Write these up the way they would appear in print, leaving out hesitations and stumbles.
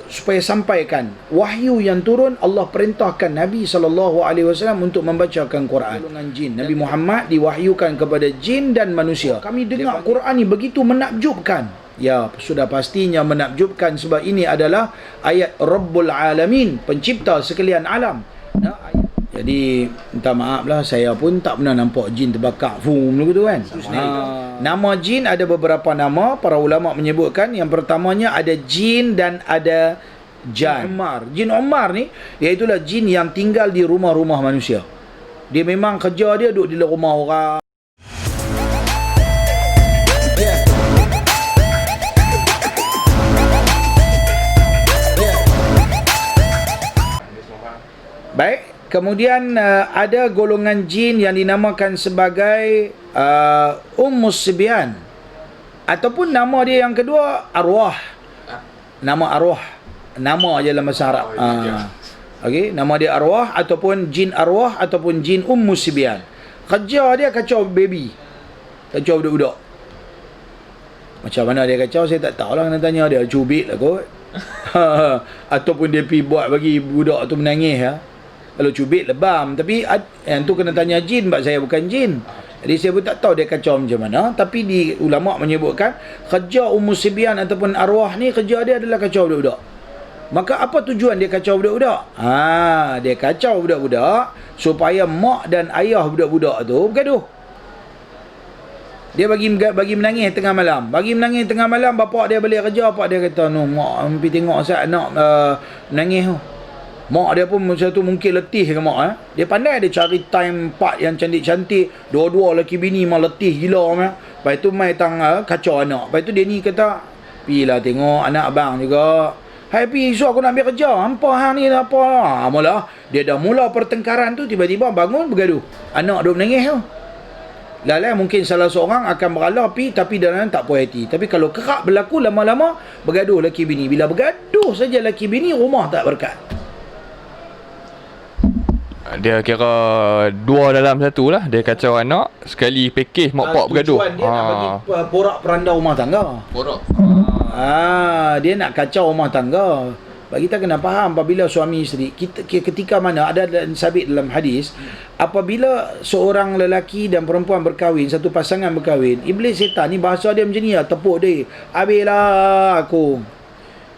supaya sampaikan wahyu yang turun. Allah perintahkan Nabi SAW untuk membacakan Quran. Golongan jin, Nabi Muhammad diwahyukan kepada jin dan manusia. Kami dengar Quran ni begitu menakjubkan. Ya, sudah pastinya menakjubkan sebab ini adalah ayat Rabbul Alamin, pencipta sekalian alam. Jadi minta maaf lah, saya pun tak pernah nampak jin terbakar begitu kan. Nama jin ada beberapa nama. Para ulama menyebutkan yang pertamanya ada jin dan ada jan. Jin Umar ni iaitulah jin yang tinggal di rumah-rumah manusia. Dia memang kerja dia duduk di rumah orang. Baik. Kemudian ada golongan jin yang dinamakan sebagai Ummus Sibyan, ataupun nama dia yang kedua arwah. Nama arwah, nama je dalam bahasa Arab. Okey, nama dia arwah ataupun jin arwah ataupun jin Ummus Sibyan. Kerja dia kacau baby, kacau budak-budak. Macam mana dia kacau saya tak tahulah, kena tanya dia. Cubit lah kot. Ataupun dia pergi buat bagi budak tu menangis ya. Kalau cubit lebam. Tapi yang tu kena tanya jin, sebab saya bukan jin. Jadi saya pun tak tahu dia kacau macam mana. Tapi di ulama' menyebutkan kerja Ummus Sibyan ataupun arwah ni, kerja dia adalah kacau budak-budak. Maka apa tujuan dia kacau budak-budak? Dia kacau budak-budak supaya mak dan ayah budak-budak tu bergaduh. Dia bagi menangis tengah malam. Bagi menangis tengah malam, bapak dia balik kerja, bapak dia kata, "No, mak pergi tengok asal anak menangis tu." Mak dia pun macam tu mungkin letih ke mak. Dia pandai dia cari time part yang cantik-cantik. Dua-dua lelaki bini memang letih gila. Lepas tu mai kacau anak. Lepas tu dia ni kata, "Pilah tengok anak abang juga. Hai pi, esok aku nak ambil kerja. Hampa hang ni apa?" Mula dia dah mula pertengkaran tu, tiba-tiba bangun bergaduh. Anak duk menangis tu. Lah mungkin salah seorang akan beralah pi, tapi dalam tak puas hati. Tapi kalau kerap berlaku lama-lama bergaduh lelaki bini. Bila bergaduh saja lelaki bini, rumah tak berkat. Dia kira dua dalam satu lah. Dia kacau anak, sekali package mak pak bergaduh. Tujuan dia nak bagi porak peranda rumah tangga. Porak. Dia nak kacau rumah tangga. Bagi kita kena faham, apabila suami isteri, ketika mana ada sabit dalam hadis, apabila seorang lelaki dan perempuan berkahwin, satu pasangan berkahwin, iblis setan ni bahasa dia macam ni lah, tepuk dia. Habislah aku.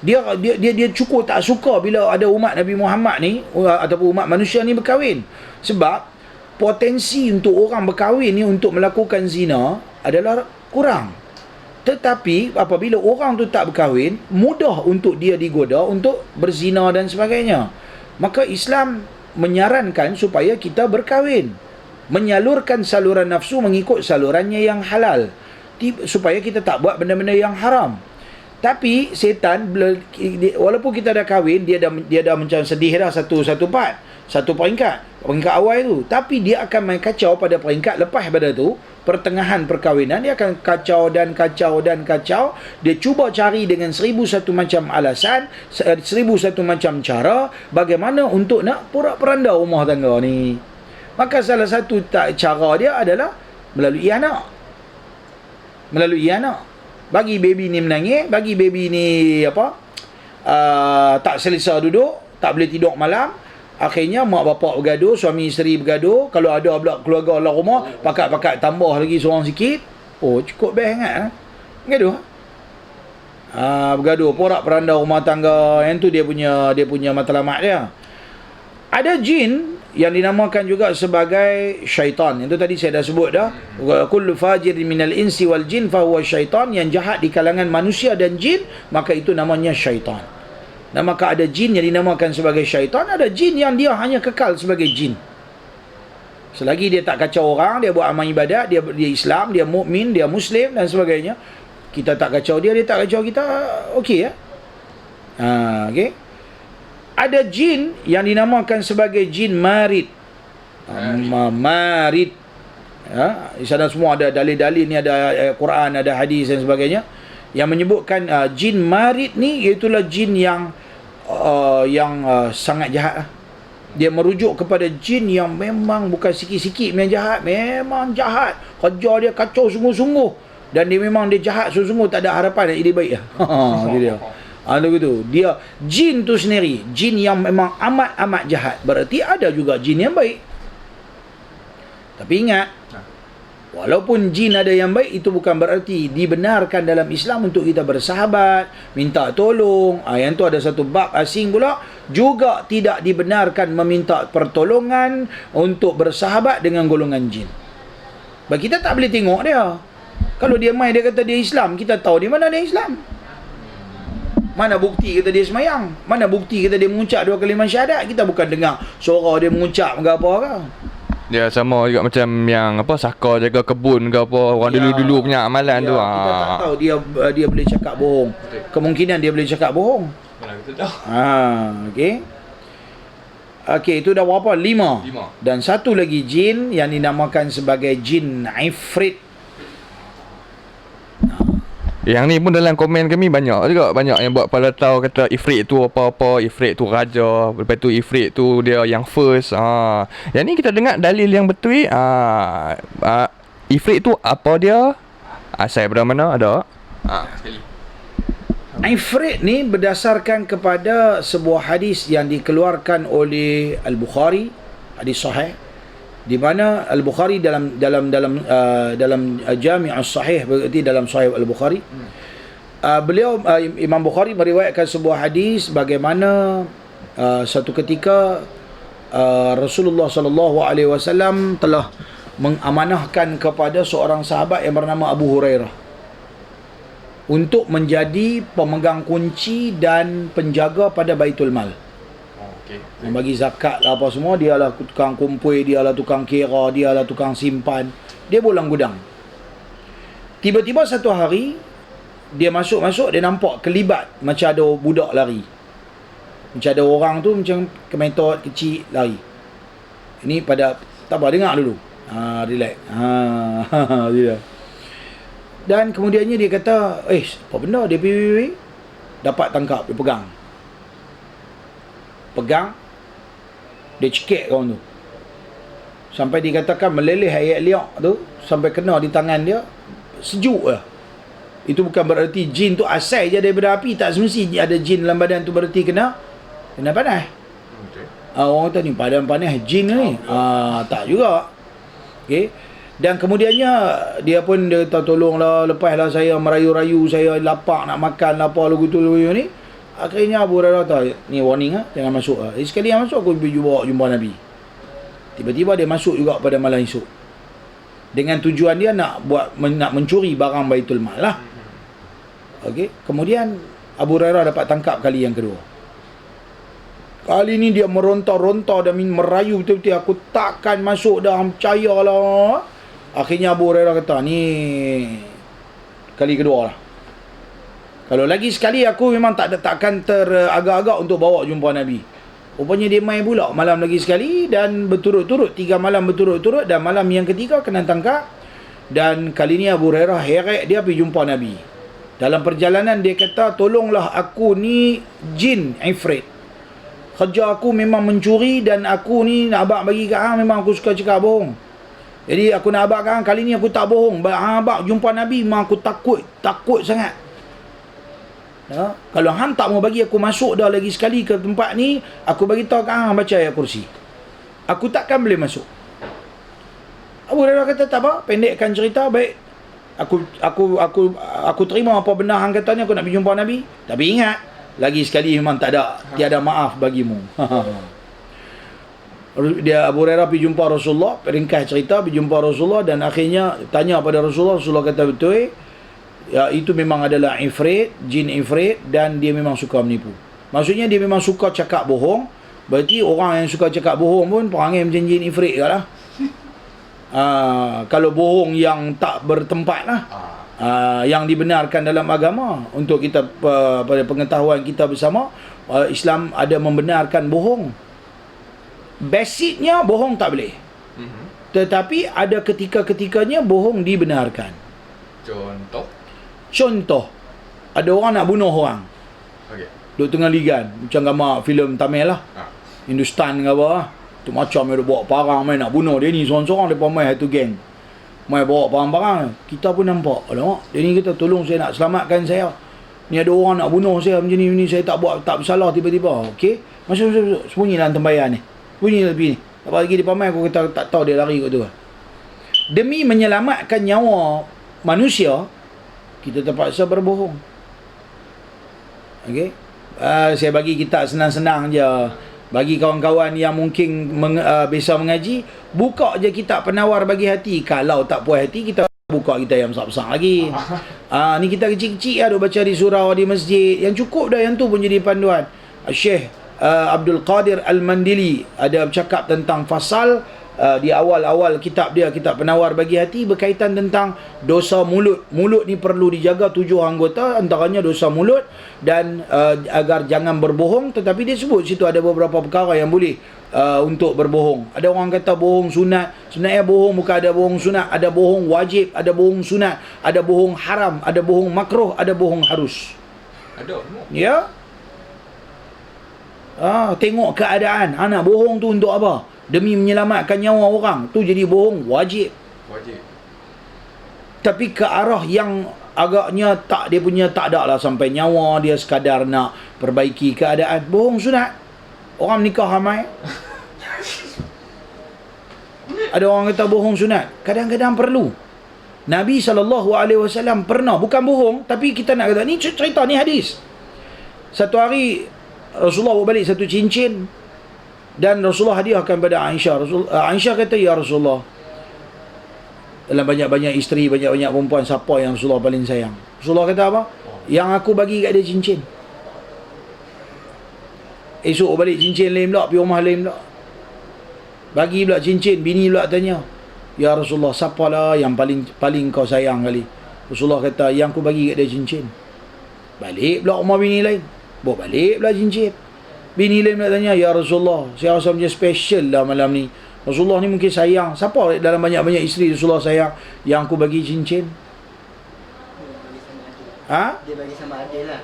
Dia cukup tak suka bila ada umat Nabi Muhammad ni ataupun umat manusia ni berkahwin. Sebab potensi untuk orang berkahwin ni untuk melakukan zina adalah kurang. Tetapi apabila orang tu tak berkahwin, mudah untuk dia digoda untuk berzina dan sebagainya. Maka Islam menyarankan supaya kita berkahwin, menyalurkan saluran nafsu mengikut salurannya yang halal, supaya kita tak buat benda-benda yang haram. Tapi setan, walaupun kita dah kahwin, dia dah macam sedih dah satu peringkat awal tu, tapi dia akan main kacau pada peringkat lepas pada tu, pertengahan perkahwinan dia akan kacau. Dia cuba cari dengan 1001 macam alasan, 1001 macam cara bagaimana untuk nak porak-peranda rumah tangga ni. Maka salah satu cara dia adalah melalui anak. Bagi baby ni menangis, bagi baby ni tak selesa duduk, tak boleh tidur malam. Akhirnya mak bapak bergaduh, suami isteri bergaduh. Kalau ada pula keluarga dalam rumah, pakat-pakat tambah lagi seorang sikit. Oh, cukup best sangat. Bergaduh. Bergaduh, porak-peranda rumah tangga. Yang tu dia punya matlamat dia. Ada jin yang dinamakan juga sebagai syaitan. Itu tadi saya dah sebut dah. Kullu fajirin minal insi wal jin fahuwa syaitan. Yang jahat di kalangan manusia dan jin, maka itu namanya syaitan. Dan maka ada jin yang dinamakan sebagai syaitan, ada jin yang dia hanya kekal sebagai jin. Selagi dia tak kacau orang, dia buat amal ibadat, dia Islam, dia mukmin, dia Muslim dan sebagainya, kita tak kacau dia tak kacau kita, okey ya. Okey. Ada jin yang dinamakan sebagai jin marid. Marid. Di sana semua ada dalil-dalil ni, ada Quran, ada hadis dan sebagainya yang menyebutkan jin marid ni iaitulah jin yang sangat jahat. Dia merujuk kepada jin yang memang bukan sikit-sikit yang jahat, memang jahat. Kerja dia kacau sungguh-sungguh dan dia memang dia jahat sungguh-sungguh, tak ada harapan nak jadi baik. Itu dia. Begitu. Dia jin tu sendiri, jin yang memang amat-amat jahat. Berarti ada juga jin yang baik. Tapi ingat, walaupun jin ada yang baik, itu bukan berarti dibenarkan dalam Islam untuk kita bersahabat, minta tolong. Yang tu ada satu bab asing pula. Juga tidak dibenarkan meminta pertolongan untuk bersahabat dengan golongan jin. Sebab kita tak boleh tengok dia. Kalau dia main, dia kata dia Islam, kita tahu di mana dia Islam. Mana bukti kata dia semayang? Mana bukti kata dia mengucap 2 kalimah syahadat? Kita bukan dengar suara dia mengucap ke apa ke. Dia sama juga macam yang apa, Saka jaga kebun ke apa, orang dulu-dulu punya amalan tu. Kita tak tahu dia boleh cakap bohong. Kemungkinan dia boleh cakap bohong. Mana kita tahu. Okey. Okey, itu dah berapa? 5. Dan satu lagi jin yang dinamakan sebagai jin Ifrit. Yang ni pun dalam komen kami banyak juga, banyak yang buat pada tahu kata Ifrit tu apa-apa, Ifrit tu raja, lepas tu Ifrit tu dia yang first. Yang ni kita dengar dalil yang betul. Ifrit tu apa dia? Asal daripada mana ada? Sekali. Ifrit ni berdasarkan kepada sebuah hadis yang dikeluarkan oleh Al-Bukhari, hadis sahih, di mana Al-Bukhari dalam Jami' As-Sahih, berarti dalam Sahih Al-Bukhari, beliau Imam Bukhari meriwayatkan sebuah hadis bagaimana satu ketika Rasulullah sallallahu alaihi wasallam telah mengamanahkan kepada seorang sahabat yang bernama Abu Hurairah untuk menjadi pemegang kunci dan penjaga pada Baitul Mal. Bagi zakat lah apa semua, dia lah tukang kumpul, dia lah tukang kira, dia lah tukang simpan, dia bolang gudang. Tiba-tiba satu hari dia masuk, dia nampak kelibat macam ada budak lari, macam ada orang tu macam kemetot kecil lari. Ini pada tak apa, dengar dulu, relax, dia. Dan kemudiannya dia kata, apa benda, dia pergi dapat tangkap, dia pegang, dia cekik kawan tu sampai dikatakan meleleh ayat liak tu sampai kena di tangan dia, sejuk lah. Itu bukan berarti jin tu asal je daripada api, tak semestinya ada jin dalam badan tu berarti kena panas. Orang kata ni panas jin ni, tak juga. Okay. Dan kemudiannya dia pun dia kata, tolonglah, lepaslah saya, merayu-rayu saya lapar nak makan apa lagu tu ni. Akhirnya Abu Hurairah kata, ni warning jangan masuk sekali yang masuk aku pergi jumpa Nabi. Tiba-tiba dia masuk juga pada malam esok, dengan tujuan dia nak mencuri barang Baitul Mal lah. Okey, kemudian Abu Hurairah dapat tangkap kali yang kedua. Kali ni dia meronta-ronta dan merayu betul-betul, aku takkan masuk dah, percayalah. Akhirnya Abu Hurairah kata, ni kali kedua lah. Kalau lagi sekali aku memang takkan teragak-agak untuk bawa jumpa Nabi. Rupanya dia main pula malam lagi sekali, dan berturut-turut 3 malam berturut-turut, dan malam yang ketiga kena tangkap. Dan kali ni Abu Hurairah heret, dia pergi jumpa Nabi. Dalam perjalanan dia kata, tolonglah aku ni jin Ifrit. Kerja aku memang mencuri, dan aku ni nak abang bagi kat hang, memang aku suka cakap bohong. Jadi aku nak abang kat hang, kali ni aku tak bohong. Abang jumpa Nabi memang aku takut sangat. Kalau hang tak mau bagi aku masuk dah lagi sekali ke tempat ni, aku bagi tahu kat hang baca ayat kursi, aku takkan boleh masuk. Abu Hurairah kata, tak apa, pendekkan cerita, baik, aku terima apa benar hang kata ni, aku nak pergi jumpa Nabi. Tapi ingat, lagi sekali memang tiada maaf bagimu. Dia Abu Hurairah pergi jumpa Rasulullah, ringkas cerita, pergi jumpa Rasulullah, dan akhirnya tanya pada Rasulullah. Rasulullah kata, betul, ya, itu memang adalah Ifrit, jin Ifrit, dan dia memang suka menipu. Maksudnya dia memang suka cakap bohong. Berarti orang yang suka cakap bohong pun perangai macam jin Ifrit ke lah. Kalau bohong yang tak bertempat lah, yang dibenarkan dalam agama. Untuk kita pada pengetahuan kita bersama, Islam ada membenarkan bohong. Basicnya bohong tak boleh, tetapi ada ketika-ketikanya bohong dibenarkan. Contoh, ada orang nak bunuh orang, duduk tengah ligan, macam gambar filem Tamil lah, Hindustan ke apa, tu macam dia bawa parang main nak bunuh dia ni seorang-seorang, dia main satu geng, main bawa parang-parang. Kita pun nampak, alamak, dia ni kata tolong saya, nak selamatkan saya. Ni ada orang nak bunuh saya macam ni, saya tak buat, tak bersalah tiba-tiba. Okey, masuk sembunyilah tembayan ni, sembunyilah tepi ni. Apa lagi dia pamer, aku kata tak tahu dia lari kat tu. Demi menyelamatkan nyawa manusia, kita terpaksa berbohong. Okey, saya bagi kitab senang-senang je. Bagi kawan-kawan yang mungkin biasa mengaji, buka je kitab Penawar Bagi Hati. Kalau tak puas hati, kita buka kita yang besar-besar lagi. Ni kita kecil-kecil lah, duk baca di surau, di masjid. Yang cukup dah, yang tu pun jadi panduan. Syekh Abdul Qadir Al-Mandili ada bercakap tentang fasal di awal-awal kitab dia, kitab Penawar Bagi Hati, berkaitan tentang dosa mulut. Mulut ni perlu dijaga 7 anggota, antaranya dosa mulut, dan agar jangan berbohong. Tetapi dia sebut situ ada beberapa perkara yang boleh untuk berbohong. Ada orang kata bohong sunat. Sebenarnya bohong bukan ada bohong sunat, ada bohong wajib, ada bohong sunat, ada bohong haram, ada bohong makruh, ada bohong harus. Ada. Ya. Tengok keadaan. Nak bohong tu untuk apa? Demi menyelamatkan nyawa orang. Tu jadi bohong wajib. Tapi ke arah yang agaknya tak, dia punya tak ada lah sampai nyawa, dia sekadar nak perbaiki keadaan. Bohong sunat. Orang nikah ramai. Ada orang kata bohong sunat. Kadang-kadang perlu. Nabi SAW pernah, bukan bohong, tapi kita nak kata, ni cerita, ni hadis. Satu hari Rasulullah bawa balik satu cincin, dan Rasulullah hadiahkan pada Aisyah. Aisyah kata, ya Rasulullah, dalam banyak-banyak isteri, banyak-banyak perempuan, siapa yang Rasulullah paling sayang? Rasulullah kata apa? Yang aku bagi kat dia cincin. Esok balik cincin lain pula, pergi rumah lain pula. Bagi pula cincin, bini pula tanya, ya Rasulullah, siapalah yang paling kau sayang kali? Rasulullah kata, yang aku bagi kat dia cincin. Balik pula rumah bini lain, bawa balik pula cincin. Bini lain pula tanya, ya Rasulullah, saya rasa macam special lah malam ni. Rasulullah ni mungkin sayang. Siapa dalam banyak-banyak isteri Rasulullah sayang? Yang aku bagi cincin. Dia bagi sama adil lah.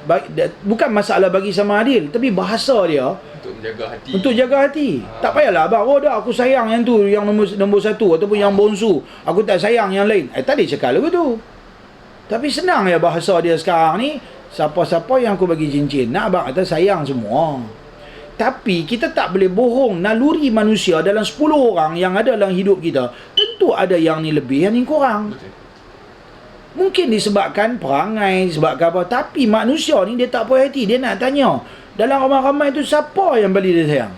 Bukan masalah bagi sama adil, tapi bahasa dia untuk menjaga hati. Untuk jaga hati. Tak payahlah abang, dah aku sayang yang tu, yang nombor satu, ataupun yang bonsu. Aku tak sayang yang lain. Tak boleh cakap lagu tu. Tapi senang ya bahasa dia sekarang ni. Siapa-siapa yang aku bagi cincin, nak abang kata sayang semua. Tapi kita tak boleh bohong. Naluri manusia dalam 10 orang yang ada dalam hidup kita, tentu ada yang ni lebih, yang ni kurang. Mungkin disebabkan perangai, disebabkan apa. Tapi manusia ni dia tak puas hati. Dia nak tanya, dalam ramai-ramai tu siapa yang balik dia sayang?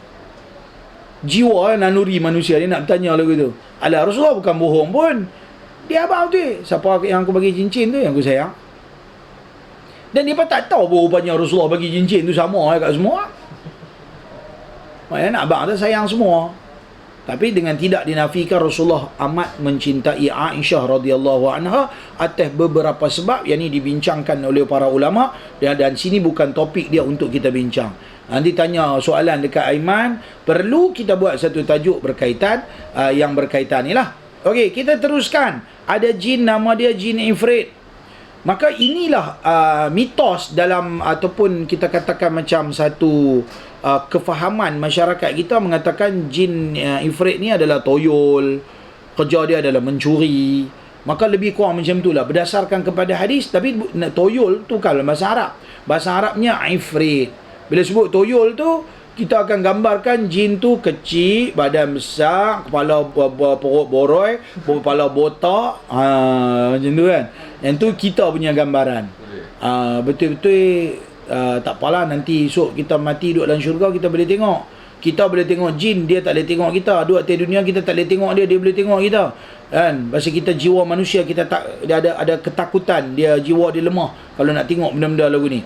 Jiwa naluri manusia dia nak bertanya lagu tu. Alah, Rasulullah bukan bohong pun. Dia abang tu, siapa yang aku bagi cincin tu yang aku sayang. Dan dia pun tak tahu rupanya Rasulullah bagi cincin tu sama kat semua. Maknanya nak abang tu sayang semua. Tapi dengan tidak dinafikan, Rasulullah amat mencintai Aisyah radhiyallahu anha atas beberapa sebab yang ini dibincangkan oleh para ulama, dan sini bukan topik dia untuk kita bincang. Nanti tanya soalan dekat Aiman, perlu kita buat satu tajuk berkaitan yang berkaitan ni lah. Okey, kita teruskan. Ada jin, nama dia jin Ifrit. Maka inilah mitos dalam, ataupun kita katakan macam satu kefahaman masyarakat kita mengatakan jin Ifrit ni adalah toyol, kerja dia adalah mencuri. Maka lebih kurang macam tu lah berdasarkan kepada hadis. Tapi toyol tu kalau bahasa Arab, bahasa Arabnya Ifrit. Bila sebut toyol tu, kita akan gambarkan jin tu kecil, badan besar, kepala perut boroi, kepala botak, macam tu kan. Yang tu kita punya gambaran. Betul-betul tak apalah, nanti esok kita mati duduk dalam syurga, kita boleh tengok. Kita boleh tengok jin, dia tak boleh tengok kita. Duduk atas dunia, kita tak boleh tengok dia, dia boleh tengok kita. Kan? Pasal kita jiwa manusia, kita tak dia ada ketakutan, dia jiwa dia lemah kalau nak tengok benda-benda lagu ni.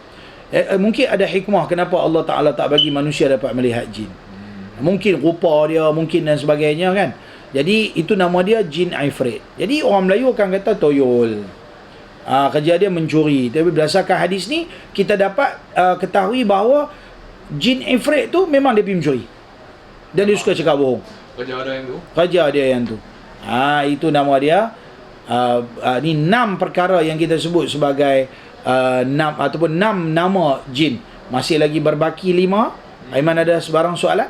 Mungkin ada hikmah kenapa Allah Ta'ala tak bagi manusia dapat melihat jin. Mungkin rupa dia, mungkin dan sebagainya kan. Jadi itu nama dia jin Ifrit. Jadi orang Melayu akan kata toyol. Kerja dia mencuri. Tapi berdasarkan hadis ni, kita dapat ketahui bahawa jin Ifrit tu memang dia pergi mencuri. Dan dia suka cakap bohong. Kerja ada yang tu. Kerja dia yang tu. Itu nama dia. Ni 6 perkara yang kita sebut sebagai 6 nama jin. Masih lagi berbaki 5. Aiman ada sebarang soalan?